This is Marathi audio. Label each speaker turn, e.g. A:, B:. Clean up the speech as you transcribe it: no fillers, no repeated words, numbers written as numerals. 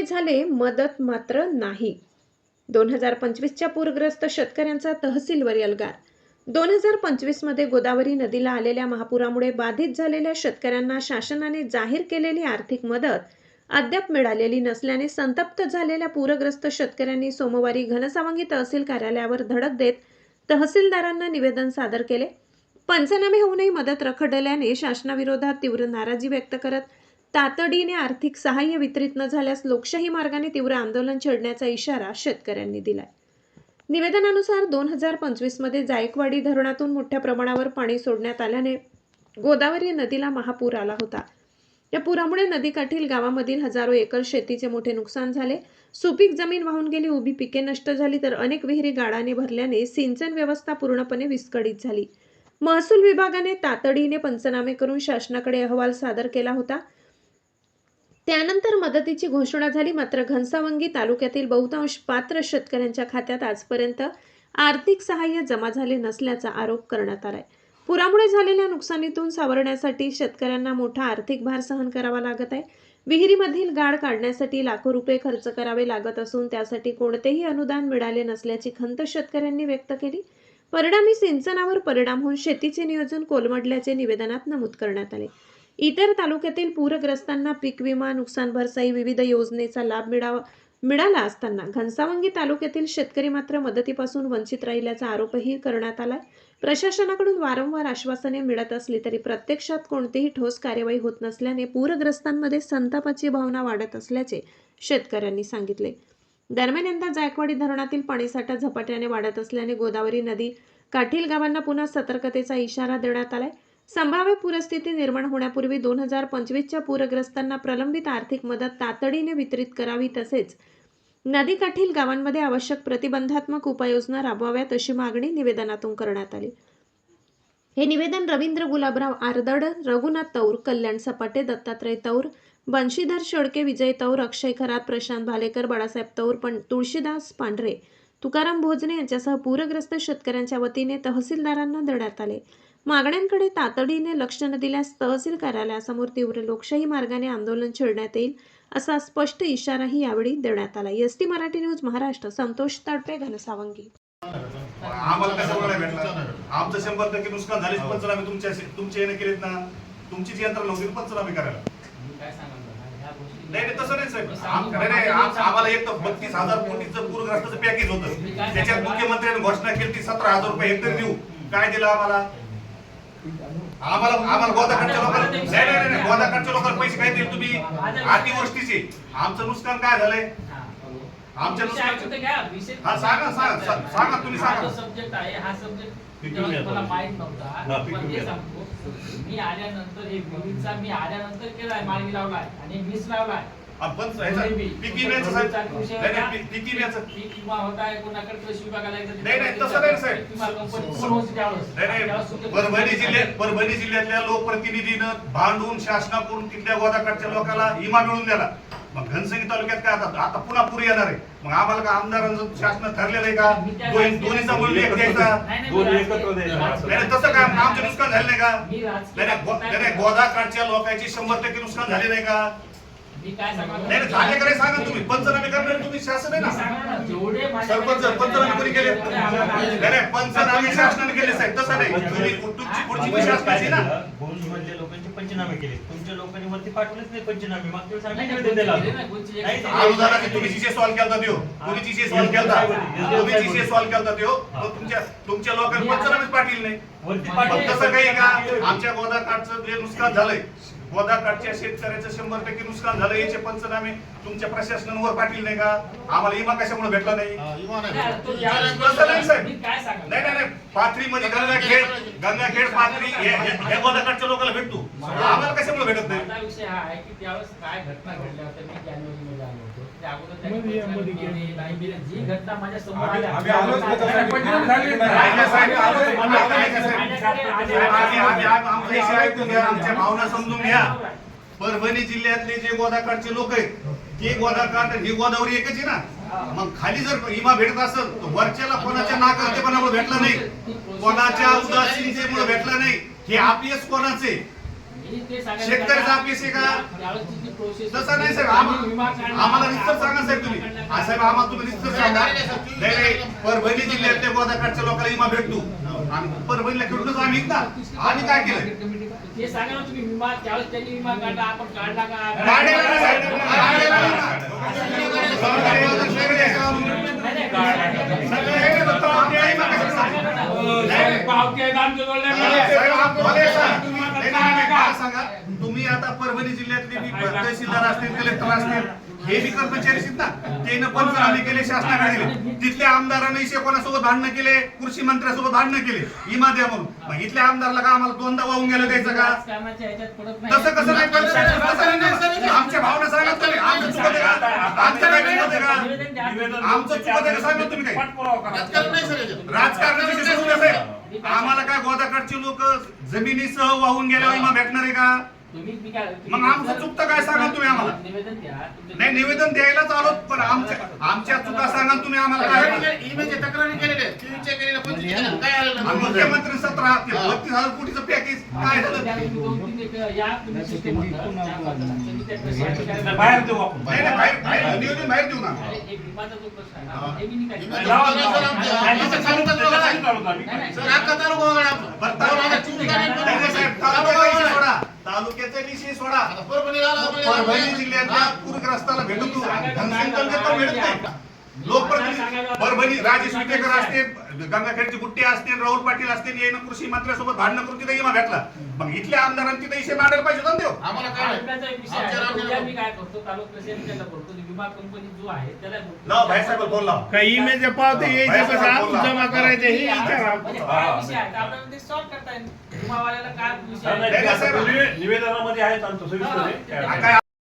A: झाले, मदत मात्र नाही. 2025च्या पूरग्रस्त शेतकऱ्यांचा तहसीलवर एल्गार. 2025 मध्ये गोदावरी नदीला आलेल्या महापुरामुळे बाधित झालेल्या शेतकऱ्यांना शासनाने जाहीर केलेली आर्थिक मदत अद्याप मिळालेली नसल्याने संतप्त झालेल्या पूरग्रस्त शेतकऱ्यांनी सोमवारी घनसावंगी तहसील कार्यालयावर धडक देत तहसीलदारांना निवेदन सादर केले. पंचनामे होऊनही मदत रखडल्याने शासनाविरोधात तीव्र नाराजी व्यक्त करत तातडीने आर्थिक सहाय्य वितरित न झाल्यास लोकशाही मार्गाने तीव्र आंदोलन छेडण्याचा इशारा शेतकऱ्यांनी दिलाय. निवेदनानुसार 2025 मध्ये जायकवाडी धरणातून मोठ्या प्रमाणावर पाणी सोडण्यात आल्याने गोदावरी नदीला महापूर आला होता. या पुरामुळे नदीकाठील गावामधील हजारो एकर शेतीचे मोठे नुकसान झाले. सुपीक जमीन वाहून गेली, उभी पिके नष्ट झाली, तर अनेक विहिरी गाडाने भरल्याने सिंचन व्यवस्था पूर्णपणे विस्कळीत झाली. महसूल विभागाने तातडीने पंचनामे करून शासनाकडे अहवाल सादर केला होता. त्यानंतर मदतीची घोषणा झाली. मात्र घनसावंगी तालुक्यातील बहुतांश पात्र शेतकऱ्यांच्या खात्यात आजपर्यंत आर्थिक सहाय्य जमा झाले नसल्याचा आरोप करण्यात आलाय. पुरामुळे झालेल्या नुकसानीतून सावरण्यासाठी शेतकऱ्यांना मोठा आर्थिक भार सहन करावा लागत आहे. विहिरीमधील गाळ काढण्यासाठी लाखो रुपये खर्च करावे लागत असून त्यासाठी कोणतेही अनुदान मिळाले नसल्याची खंत शेतकऱ्यांनी व्यक्त केली. परिणामी सिंचनावर परिणाम होऊन शेतीचे नियोजन कोलमडल्याचे निवेदनात नमूद करण्यात आले. इतर तालुक्यातील पूरग्रस्तांना पीक विमा, नुकसान भरपाई, विविध योजनेचा लाभ मिळाला असताना घनसावंगी तालुक्यातील शेतकरी मात्र मदतीपासून वंचित राहिल्याचा आरोपही करण्यात आला. प्रशासनाकडून वारंवार आश्वासने मिळत असली तरी प्रत्यक्षात कोणतीही ठोस कार्यवाही होत नसल्याने पूरग्रस्तांमध्ये संतापाची भावना वाढत असल्याचे शेतकऱ्यांनी सांगितले. दरम्यान यंदा जायकवाडी धरणातील पाणीसाठा झपाट्याने वाढत असल्याने गोदावरी नदी काठील गावांना पुन्हा सतर्कतेचा इशारा देण्यात आलाय. संभाव्य पूरस्थिती निर्माण होण्यापूर्वी 2025च्या पूरग्रस्तांना प्रलंबित आर्थिक मदत तातडीने वितरित करावी, तसेच नदीकाठील गावांमध्ये आवश्यक प्रतिबंधात्मक उपाययोजना राबवाव्यात अशी मागणी निवेदनातून करण्यात आली. हे निवेदन रवींद्र गुलाबराव आरदड, रघुनाथ तौर, कल्याण सपाटे, दत्तात्रय तौर, बंशीधर शेळके, विजय तौर, अक्षय खरात, प्रशांत भालेकर, बाळासाहेब तौर, तुळशीदास पांढरे, तुकाराम भोजने यांच्यासह पूरग्रस्त शेतकऱ्यांच्या वतीने तहसीलदारांना देण्यात आले. मागण्यांकडे तातडीने लक्ष न दिल्यास तहसील कार्यालयासमोर तीव्र लोकशाही मार्गाने आंदोलन छेडण्यात येईल असा स्पष्ट इशाराही यावेळी देण्यात आला. ST Marathi news Maharashtra, Santosh Tadpe, Ghansawangi.
B: आम्हाला कसं बघायला भेटलं? आमचं 100% नुकसान झालीच. पंचनामे तुमच्या येणे केलेत ना, तुमचीच यंत्रणा नव्हती पंचनामे करायला. नाही तसं नाही साहेब. आम्हाला एक 32,000 कोटीचं पूरग्रस्ताचं पॅकेज होतं. त्याच्यात मुख्यमंत्र्यांनी घोषणा केली की 17,000 रुपये हेक्टर देऊ. काय दिलं आम्हाला? आम्हाला गोदाकाठच्या लोकांना नाही गोदाकाठच्या लोकांना पैसे काय दिले तुम्ही? अतिवृष्टीचे आमचं नुकसान काय झालंय? आमच्या नुकसान हा सांगा तुम्ही सांगा.
C: सब्जेक्ट आहे हा सब्जेक्ट मला माहित नव्हता. मी आल्यानंतर हे विहिरीचा मी आल्यानंतर केलाय, मार्गी लावलाय आणि मीच लावलाय.
B: पीक विम्याचं
C: पीक विमा होताय कोणाकडे कृषी विभागाला
B: नाही तसं नाही साहेब. परभणी जिल्ह्यातल्या लोकप्रतिनिधीनं भांडून शासनाकडून तिथल्या गोदाकाठच्या लोकांना विमा मिळून दिला. मग घनसंगी तालुक्यात काय आता पुन्हा पूर येणार आहे. मग आम्हाला का आमदारांचं शासन ठरलेलं आहे का दोन्हीचा मूल्य द्यायचा? नाही तसं काय आमचं नुकसान झालं नाही का? नाही गोदाकाठच्या लोकांची 100% नुकसान झाले नाही का? नाही झाले का सांगा तुम्ही. पंचनामे करणार तुम्ही, शासन आहे ना. सरपंच पंचनामे कोणी केले? नाही पंचनामे शासनाने केले साहेब. तसं नाही, तुमची पुढची शासनाची ना.
D: भूमी लोकांचे पंचनामे केले, तुमच्या लोकांनी वरती पाठवलेच नाही पंचनामे. मग तुम्ही सॉल्व्ह
B: केलता देऊ, कोणीची सॉल्व्ह केलता, तुम्हीची सॉल्व्ह केलता देऊ. तुमच्या लोकांनी पंचनामेच पाठवले नाही. तसं काही का? आमच्या गोदाकाठचं जे नुकसान झालंय, गोदाकाठच्या शेतकऱ्याचं 100% नुकसान झालं, याचे पंचनामे तुमच्या प्रशासनावर पाठवले नाही का? आम्हाला विमा कशामुळे भेटला नाही? नाही पाथरी मध्ये गंगाखेड पाथरी हे गोदाकाठच्या लोकांना भेटतो, आम्हाला कशामुळे भेटत नाही?
C: विषय हा आहे की त्यावेळेस काय घटना घडल्या होत्या, मी जानेवारीमध्ये आलो होतो. त्या अगोदर जी घटना माझ्या समोर
B: आमच्या भावना समजून घ्या. परभणी जिल्ह्यातले जे गोदाकाठचे लोक आहेत ते गोदाकाठ ही गोदावरी एकच आहे ना. मग खाली जर विमा भेटत असेल तर वरच्याला कोणाच्या नाकर्तेपणामुळे भेटला नाही, कोणाच्या उदासीनतेमुळे भेटला नाही. हे आपलेच कोणाचे
C: मी ते सांगायला
B: शेतकऱ्याचा आपलीस आहे का?
C: त्यावेळेसची जी प्रोसेस
B: तसं नाही साहेब, आम्हाला रिस्तर सांगा साहेब तुम्ही. साहेब आम्हाला तुम्ही रिस्तर सांगा. नाही परभणी जिल्ह्यातल्या गोदाकाठच्या लोकांना विमा भेटतो. आम्ही परभणीला खेळूनच आम्ही ना आम्ही काय केलं?
C: ते सांगा ना तुम्ही विमा त्यावेळेस त्यांनी विमा काढला आपण काढला का?
B: काढलेला नाही साहेब, काढलेला नाही ना. सगळे हे फक्त आमच्या आई मागे सांगा.
C: पावती आहेत आमच्या जवळ नाही.
B: साहेब, आम्हाला सांगा. नाही, मला सांगा, तुम्ही आता परभणी जिल्ह्यातले बी तहसीलदार असतील, कलेक्टर असतील, हे बी कर्मचारी आहेत ना, त्यानं पंचनामे केले, शासनाकडे दिले. तिथल्या आमदारांनी कोणासोबत भांडणं केले, कृषी मंत्र्यासोबत भांडणं केले, इमा द्या म्हणून. मग इथल्या आमदारला का आम्हाला दोनदा वाहून गेलं द्यायचं का?
C: राजकारणाच्या ह्याच्यात पडत नाही.
B: तसं कसं नाही पडत? तसं नाही ना. आमच्या भावना सांगा तुम्ही. आमचं चुकत आहे का? आमचं काय चुकत आहे का?
C: निवेदन द्या.
B: आमचं चुकत आहे का सांगा तुम्ही काही. राजकारणाची विषय सुरू आहे. आम्हाला काय गोदाकाठचे लोक जमिनीसह वाहून गेल्यावर विमा भेटणार आहे का?
C: तुम्ही मी काय
B: मग आमचं चुकतं काय सांगा तुम्ही आम्हाला.
C: निवेदन द्या. तुमच्या-
B: नाही निवेदन द्यायलाच आलो, पण आमच्या चुका सांगा तुम्ही आम्हाला काय. आणि मुख्यमंत्री 32,000 कोटीचं पॅकेज काय झालं?
C: तुम्ही 2-3 या तुम्ही system मध्ये तुम्ही त्या कृषी अधिकाऱ्यांना-
D: बाहेर देऊ आपण.
B: नाही नाही, बाहेर नियोजन बाहेर देऊ ना.
C: अरे, एक विमाचा जो प्रश्न आहे ना, हे मी नाही काय-
D: लावा, लावा. नाही, त्याचं चालू करतो, त्याचं चालू करतो आम्ही.
C: नाही, नाही.
B: बरं, नाही, नाही, साहेब, तालुक्याचा विषय सोडा. तालुक्याचा विषय सोडा. परभणी जिल्ह्यातल्या पूरग्रस्ताला भेटतो, धनसिंग तालुक्यात भेटत नाही. लोकप्रतिनिधी परभणी राजेश विटेकर असतील, गंगाखेडची गुट्टे असतील, राहुल पाटील असतील, यानं कृषी मंत्र्यासोबत भांडणं करून तिथे विमा भेटला. मग इथल्या आमदारांनी तिथे विषय मांडायला पाहिजे होता ना देव.
C: तालुक्याचा एक विषय आहे. उद्या मी काय करतो तालुका प्रेसिडेंट त्याला बोलतो विमा कंपनी जो आहे त्याला बोलतो.
B: लावा, भाईसाहेब बोलला.
E: काही इमेज पावते यायचे कसं आपण जमा करायचे हे विचारा.
C: म्हणजे काय विषय आहे तर आपल्याला ते सॉल्व्ह करता येईल. विमावाल्याला काय विषय
D: नाही,
C: आहे
D: नाही, निवेदनामध्ये आहे आमचं सविस्तर आहे.
B: काय